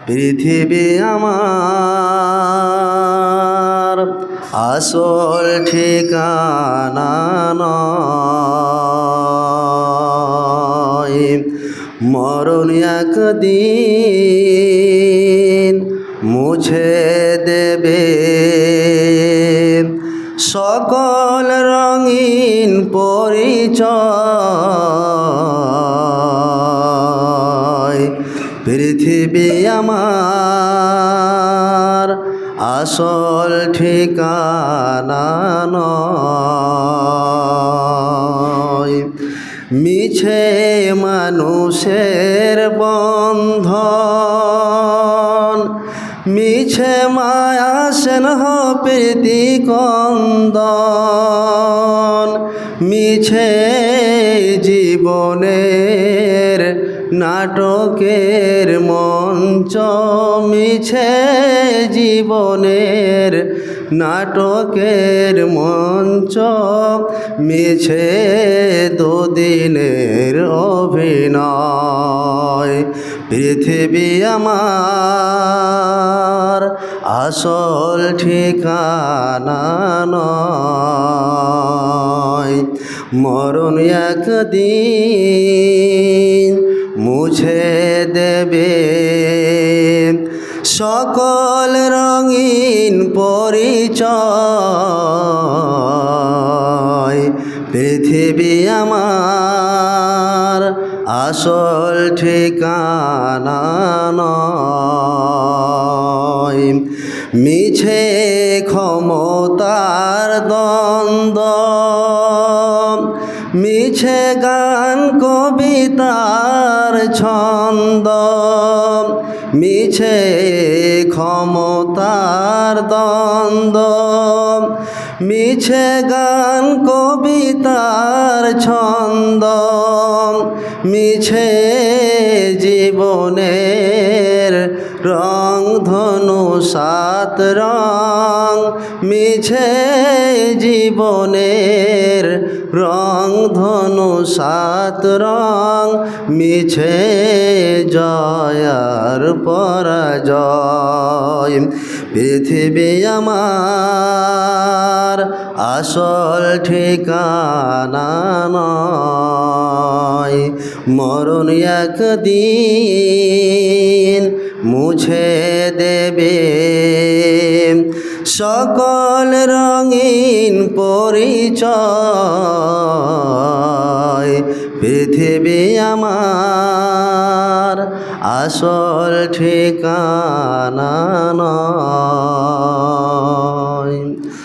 পৃথিবী আমার আসল ঠিকানা নয়। মরণ একদিন মুছে দেবে সকল রঙিন পরিচয়। পৃথিবী আমার আসল ঠিকানা নয়। মিছে মানুষের বন্ধন, মিছে মায়া স্নেহ প্রীতি কন্দন, মিছে জীবনের নাটকের মঞ্চ, মিছে জীবনের নাটকের মঞ্চ, মিছে দুদিনের অভিনয়। পৃথিবী আমার আসল ঠিকানা নয়। মরণ একদিন মুছে দেবে সকল রঙিন পরিচয়। পৃথিবী আমার আসল ঠিকানা নয়। মিছে ক্ষমতার দ্বন্দ্ব, মিছে গান কবিতার ছন্দ, মিছে ক্ষমতার দ্বন্দ্ব, মিছে গান কবিতার ছন্দ, মিছে জীবনের রং ধনু সাত রং, মিছে জীবনের রং ধনু সাত রং, মিছে জয়ার পরাজয়। পৃথিবী আমার আসল ঠিকানা নয়। মরণ একদিন মুছে দেবে সকল রঙিন পরিচয়। পৃথিবী আমার আসল ঠিকানা নয়।